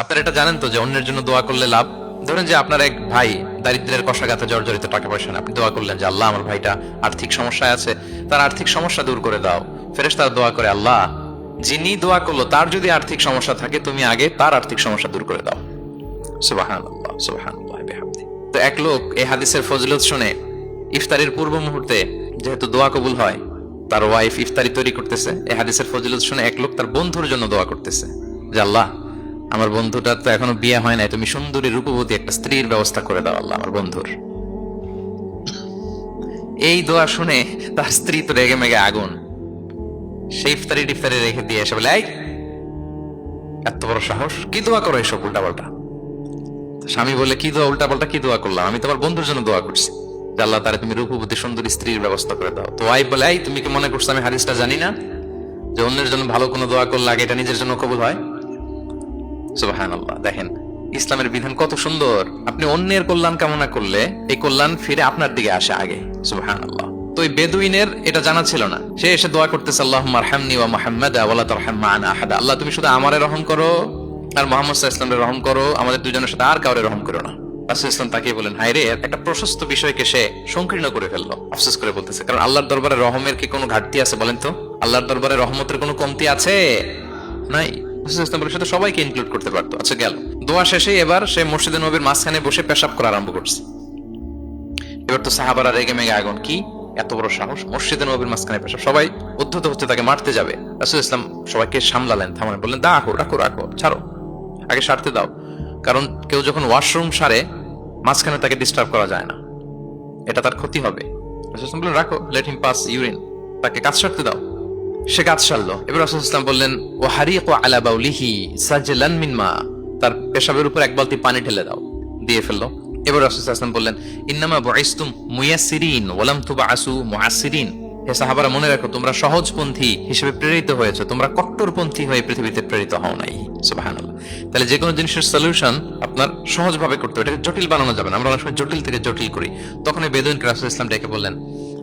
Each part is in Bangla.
আপনারা এটা জানেন তো যে অন্যের জন্য দোয়া করলে লাভ। ধরেন যে আপনার এক ভাই দারিদ্রের কষাঘাতে জর্জরিত, টাকা পয়সা না, আপনি দোয়া করলেন যে আল্লাহ আমার ভাইটা আর্থিক সমস্যায় আছে, তার আর্থিক সমস্যা দূর করে দাও। ফেরেশতারা দোয়া করে, আল্লাহ যিনি দোয়া করলো তার যদি আর্থিক সমস্যা থাকে তুমি আগে তার আর্থিক সমস্যা দূর করে দাও। সুবহানাল্লাহ সুবহানাল্লাহ বিহামদি। তো এক লোক এই হাদিসের ফজিলত শুনে ইফতারির পূর্ব মুহূর্তে যেহেতু দোয়া কবুল হয়, তার ওয়াইফ ইফতারি তৈরি করতেছে, এই হাদিসের ফজিলত শুনে এক লোক তার বন্ধুর জন্য দোয়া করতেছে যে আল্লাহ আমার বন্ধুটার তো এখনো বিয়ে হয় নাই, তুমি সুন্দরী রূপবতী একটা স্ত্রীর ব্যবস্থা করে দাও আল্লাহ আমার বন্ধুর। এই দোয়া শুনে তার স্ত্রী তো রেগে মেগে আগুন, সেই ইফতারি টিফতারি রেখে দিয়ে এসে বলে, এই এত বড় সাহস, কি দোয়া করো এসব উল্টাপাল্টা। স্বামী বলে, কি দোয়া উল্টাপাল্টা, কি দোয়া করলাম, আমি তোমার বন্ধুর জন্য দোয়া করছি যে আল্লাহ তারে তুমি রূপবতী সুন্দরী স্ত্রীর ব্যবস্থা করে দাও। তো ওয়াইফ বলে, এই তুমি কি মনে করছো আমি হাদিসটা জানি না যে অন্যের জন্য ভালো কোনো দোয়া করলে আগে এটা নিজের জন্য কবুল হয়? সুবহানাল্লাহ। দেখেন ইসলামের বিধান কত সুন্দর। আপনি অন্যের কল্যাণ কামনা করলে এই কল্যাণ ফিরে আপনার দিকে আসে আগে। সুবহানাল্লাহ। তো এই বেদুইনের এটা জানা ছিল না, সে এসে দোয়া করতেছে, আল্লাহুম্মা আরহামনি ওয়া মুহাম্মাদা ওয়া লা তারহাম মা'ানা আহাদা। আল্লাহ তুমি শুধু আমারে রহম করো আর মুহাম্মদ সাল্লাল্লাহু আলাইহি ওয়াসাল্লামের রহম করো, আমাদের দুজনের সাথে আর কাউরে রহম করো না। রাসূল ইসলাম তাকিয়ে বলেন, হায় রে, একটা প্রশস্ত বিষয়কে সে সংকীর্ণ করে ফেললো। আফসোস করে বলতেছে, কারণ আল্লাহর দরবারে রহমের কি কোনো ঘাটতি আছে বলেন তো? আল্লাহর দরবারে রহমতের কোনো কমতি আছে? নাই। সাথে সবাইকে ইনক্লুড করতে পারতো। আচ্ছা গেল, দোয়া শেষে এবার সে মসজিদে নবীর মাঝখানে বসে পেশাব করা আরম্ভ করছে। এবার তো সাহাবারা রেগে মেগে আগুন, কি এত বড় সাহস, মসজিদে নবীর মাঝখানে পেশাব, সবাই উদ্ধত হচ্ছে তাকে মারতে যাবে। রাসূল ইসলাম সবাইকে সামলালেন, থামালেন, বললেন রাখো রাখো রাখো, ছাড়ো, আগে সারতে দাও। কারণ কেউ যখন ওয়াশরুম সারে মাঝখানে তাকে ডিস্টার্ব করা যায় না, এটা তার ক্ষতি হবে। রাসূল ইসলাম বললেন রাখো, লেট হিম পাস ইউরিন, তাকে কাজ সারতে দাও। সে কাজ সারলো। এবার রাসূল ইসলাম বললেন, ও হারিকু আলা বাউলিহি সাজলান মিন মা, তার পেশাবের উপর এক বালতি পানি ঢেলে দাও, দিয়ে ফেললো। এবার রাসূল ইসলাম বললেন, ইন্নামা বুইসতুম মুয়াসসিরিন ওয়া লাম তুবআসু মুআসসিরিন। হে সাহাবারা, মনে রাখো তোমরা সহজপন্থী হিসেবে প্রেরিত হয়েছে, তোমরা কট্টরপন্থী হয়ে পৃথিবীতে প্রেরিত হও নাই। সুবহানাল্লাহ। তাহলে যে কোনো জিনিসের সলিউশন আপনার সহজভাবে করতে হবে, এটাকে জটিল বানানো যাবে না। আমরা অনেক সময় জটিল থেকে জটিল করি। তখন এই বেদুইনকে রাসূল ইসলাম ডেকে বললেন,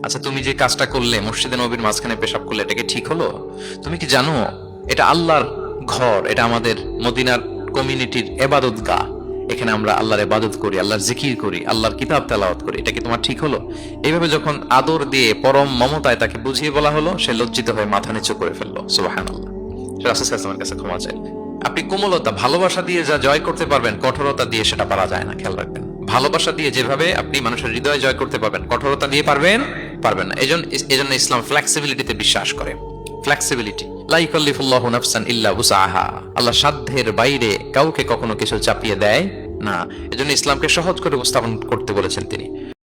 আচ্ছা তুমি যে কাজটা করলে, মসজিদে নবীর মাঝখানে পেশাব করলে, এটা কি ঠিক হলো? তুমি কি জানো এটা আল্লাহর ঘর, এটা আমাদের মদিনার কমিউনিটির ইবাদতগাহ, এখানে আমরা আল্লাহর ইবাদত করি, আল্লাহর জিকির করি, আল্লাহর কিতাব তেলাওয়াত করি, এটা কি তোমার ঠিক হলো? এইভাবে যখন আদর দিয়ে পরম মমতায় তাকে বুঝিয়ে বলা হলো, সে লজ্জিত হয়ে মাথা নিচু করে ফেললো। সুবহানাল্লাহ। রাসূল সাল্লাল্লাহু আলাইহি ওয়াসাল্লামের কাছে ক্ষমা চাইলেন। আপনি কোমলতা, ভালোবাসা দিয়ে যা জয় করতে পারবেন, কঠোরতা দিয়ে সেটা পারা যায় না, খেয়াল রাখবেন। ভালোবাসা দিয়ে যেভাবে আপনি মানুষের হৃদয় জয় করতে পারবেন, কঠোরতা দিয়ে পারবেন না। এজন্য ইসলাম ফ্লেক্সিবিলিটিতে বিশ্বাস করে। ফ্লেক্সিবিলিটি, লা ইউকাল্লিফুল্লাহু নাফসান ইল্লা উসআহা। আল্লাহ সাধ্যের বাইরে কাউকে কখনো কিছু চাপিয়ে দেয় না। এজন্য ইসলামকে সহজ করে উপস্থাপন করতে বলেছেন তিনি।